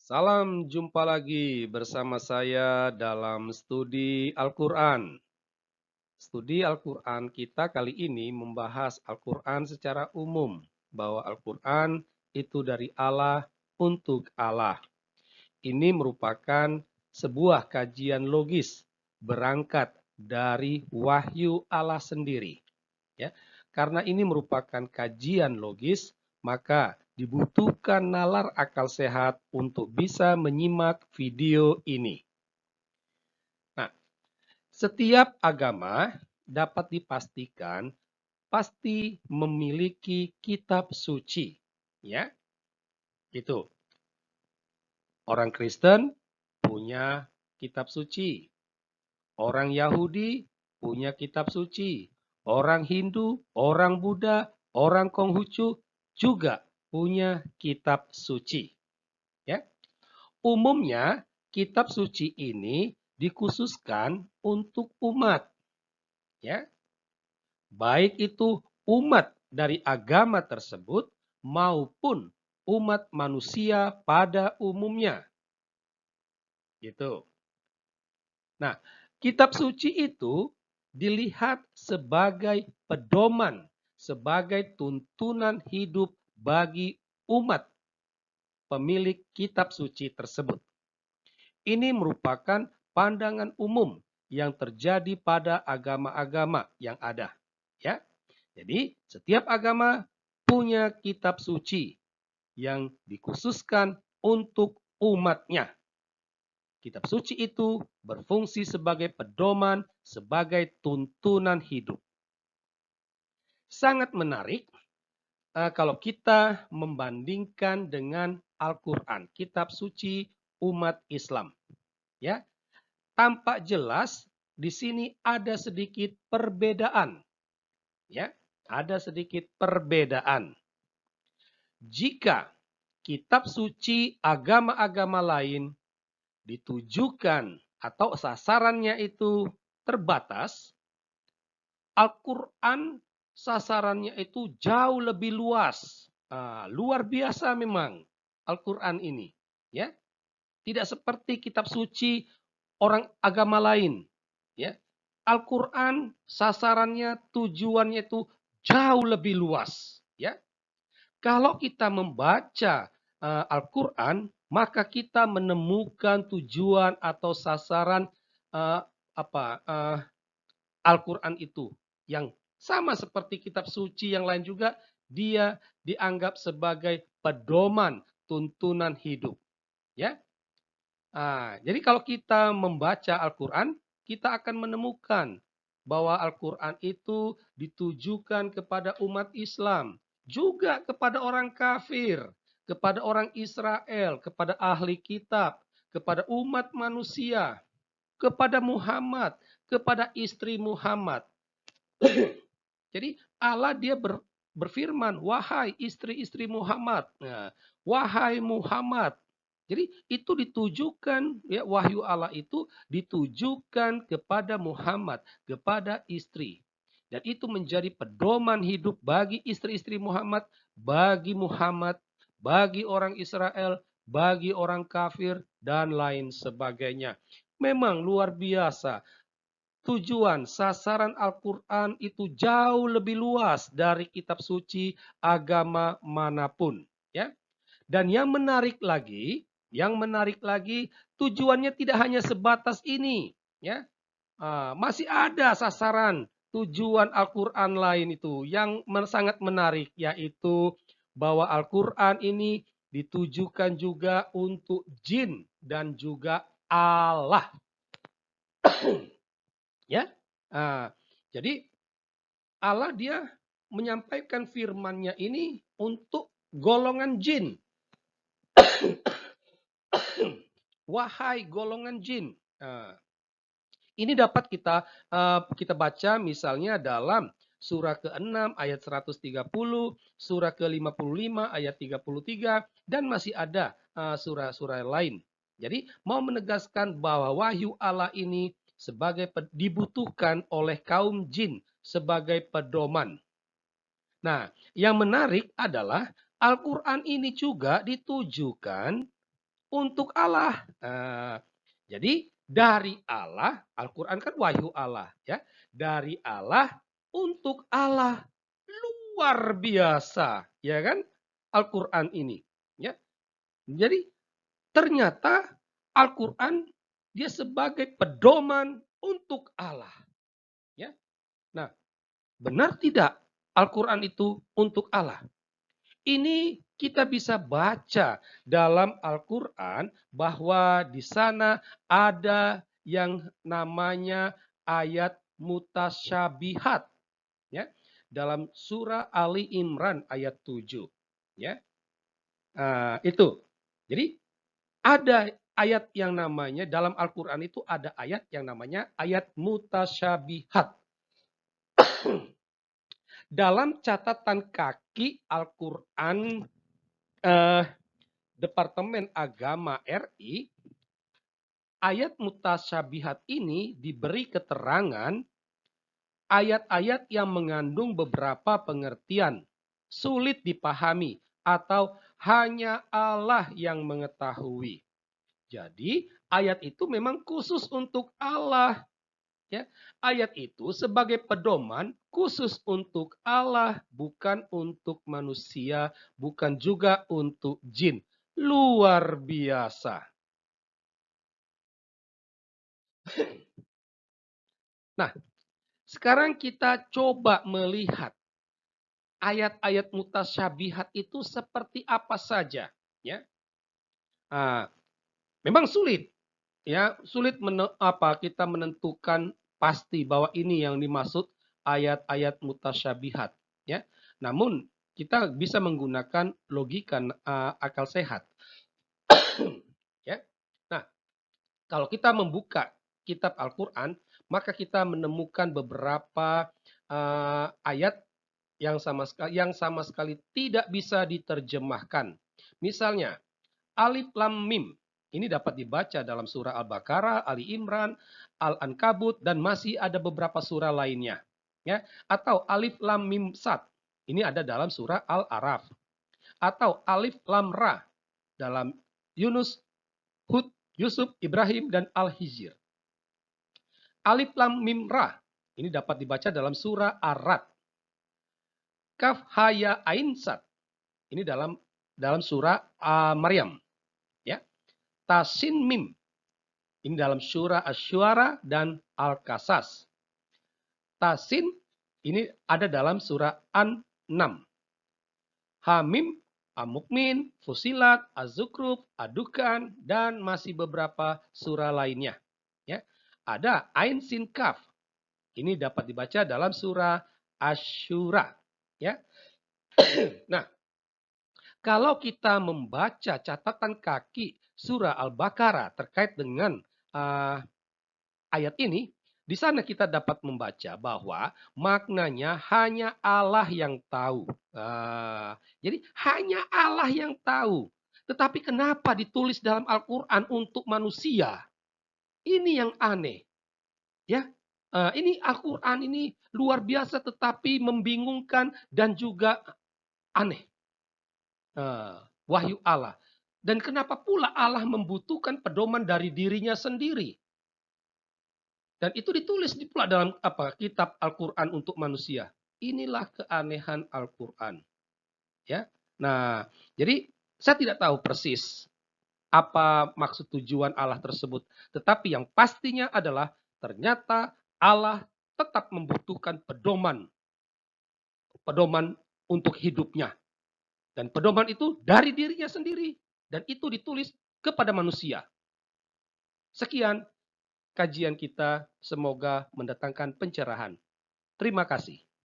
Salam jumpa lagi bersama saya dalam studi Al-Quran. Studi Al-Quran kita kali ini membahas Al-Quran secara umum, bahwa Al-Quran itu dari Allah untuk Allah. Ini merupakan sebuah kajian logis berangkat dari wahyu Allah sendiri. Ya, karena ini merupakan kajian logis, maka dibutuhkan nalar akal sehat untuk bisa menyimak video ini. Nah, setiap agama dapat dipastikan pasti memiliki kitab suci, ya. Itu. Orang Kristen punya kitab suci, orang Yahudi punya kitab suci, orang Hindu, orang Buddha, orang Konghucu juga punya kitab suci. Ya. Umumnya kitab suci ini dikhususkan untuk umat. Ya. Baik itu umat dari agama tersebut maupun umat manusia pada umumnya. Gitu. Nah, kitab suci itu dilihat sebagai pedoman, sebagai tuntunan hidup bagi umat pemilik kitab suci tersebut. Ini merupakan pandangan umum yang terjadi pada agama-agama yang ada. Ya, jadi setiap agama punya kitab suci yang dikhususkan untuk umatnya. Kitab suci itu berfungsi sebagai pedoman, sebagai tuntunan hidup. Sangat menarik kalau kita membandingkan dengan Al-Quran, kitab suci umat Islam. Ya, tampak jelas di sini ada sedikit perbedaan. Ya, ada sedikit perbedaan. Jika kitab suci agama-agama lain ditujukan atau sasarannya itu terbatas, Al-Quran sasarannya itu jauh lebih luas. Luar biasa memang Al-Quran ini. Ya, tidak seperti kitab suci orang agama lain. Ya, Al-Quran sasarannya, tujuannya itu jauh lebih luas. Ya, kalau kita membaca Al-Quran, maka kita menemukan tujuan atau sasaran uh, Al-Quran itu yang sama seperti kitab suci yang lain juga, dia dianggap sebagai pedoman tuntunan hidup. Ya, jadi kalau kita membaca Al-Quran, kita akan menemukan bahwa Al-Quran itu ditujukan kepada umat Islam, juga kepada orang kafir, kepada orang Israel, kepada ahli kitab, kepada umat manusia, kepada Muhammad, kepada istri Muhammad. Jadi Allah dia berfirman, wahai istri-istri Muhammad, nah, wahai Muhammad. Jadi itu ditujukan, ya, wahyu Allah itu ditujukan kepada Muhammad, kepada istri. Dan itu menjadi pedoman hidup bagi istri-istri Muhammad, bagi orang Israel, bagi orang kafir, dan lain sebagainya. Memang luar biasa. Tujuan sasaran Al-Quran itu jauh lebih luas dari kitab suci agama manapun. Ya. Dan yang menarik lagi, tujuannya tidak hanya sebatas ini. Ya. Masih ada sasaran tujuan Al-Quran lain itu yang sangat menarik, yaitu bahwa Al-Quran ini ditujukan juga untuk jin dan juga Allah. Ya, jadi Allah dia menyampaikan firman-Nya ini untuk golongan jin. Wahai golongan jin. Ini dapat kita baca misalnya dalam surah ke-6 ayat 130, surah ke-55 ayat 33, dan masih ada surah-surah lain. Jadi mau menegaskan bahwa wahyu Allah ini dibutuhkan oleh kaum jin sebagai pedoman. Nah, yang menarik adalah Al-Quran ini juga ditujukan untuk Allah. Jadi dari Allah, Al-Quran kan wahyu Allah, ya. Dari Allah untuk Allah, luar biasa, ya kan? Al-Quran ini, ya. Jadi ternyata Al-Quran dia sebagai pedoman untuk Allah, ya. Nah, benar tidak Al-Quran itu untuk Allah? Ini kita bisa baca dalam Al-Quran bahwa di sana ada yang namanya ayat mutasyabihat, ya, dalam surah Ali Imran ayat 7, ya. Itu. Jadi ada ayat yang namanya dalam Al-Quran itu ada ayat yang namanya ayat mutasyabihat. Dalam catatan kaki Al-Quran Departemen Agama RI, ayat mutasyabihat ini diberi keterangan ayat-ayat yang mengandung beberapa pengertian, sulit dipahami, atau hanya Allah yang mengetahui. Jadi ayat itu memang khusus untuk Allah. Ya, ayat itu sebagai pedoman khusus untuk Allah, bukan untuk manusia, bukan juga untuk jin. Luar biasa. Nah, sekarang kita coba melihat ayat-ayat mutasyabihat itu seperti apa saja, ya. Memang sulit, ya, sulit kita menentukan pasti bahwa ini yang dimaksud ayat-ayat mutasyabihat, ya. Namun kita bisa menggunakan logika akal sehat, ya. Nah, kalau kita membuka kitab Al-Quran, maka kita menemukan beberapa ayat yang sama sekali tidak bisa diterjemahkan. Misalnya, Alif Lam Mim. Ini dapat dibaca dalam surah Al-Baqarah, Ali Imran, Al-Ankabut, dan masih ada beberapa surah lainnya. Ya, atau Alif Lam Mim Sad. Ini ada dalam surah Al-Araf. Atau Alif Lam Ra dalam Yunus, Hud, Yusuf, Ibrahim, dan Al-Hijr. Alif Lam Mim Ra. Ini dapat dibaca dalam surah Ar-Rad. Kaf Haya Ain Sad. Ini dalam surah Maryam. Ya. Tasin Mim. Ini dalam surah Asy-Syu'ara dan Al-Qasas. Tasin ini ada dalam surah An-Nam. Hamim, Al-Mukmin, Fusilat, Az-Zukhruf, Ad-Dukhan, dan masih beberapa surah lainnya. Ya. Ada Ain Sin Kaf. Ini dapat dibaca dalam surah Asy-Syura. Ya. Nah, kalau kita membaca catatan kaki surah Al-Baqarah terkait dengan ayat ini, di sana kita dapat membaca bahwa maknanya hanya Allah yang tahu. Jadi hanya Allah yang tahu. Tetapi kenapa ditulis dalam Al-Quran untuk manusia? Ini yang aneh. Ya, ini Al-Quran ini luar biasa tetapi membingungkan dan juga aneh. Wahyu Allah. Dan kenapa pula Allah membutuhkan pedoman dari dirinya sendiri? Dan itu ditulis pula dalam kitab Al-Quran untuk manusia. Inilah keanehan Al-Quran. Ya. Nah, jadi saya tidak tahu persis apa maksud tujuan Allah tersebut. Tetapi yang pastinya adalah ternyata Allah tetap membutuhkan pedoman untuk hidupnya. Dan pedoman itu dari dirinya sendiri. Dan itu ditulis kepada manusia. Sekian kajian kita, semoga mendatangkan pencerahan. Terima kasih.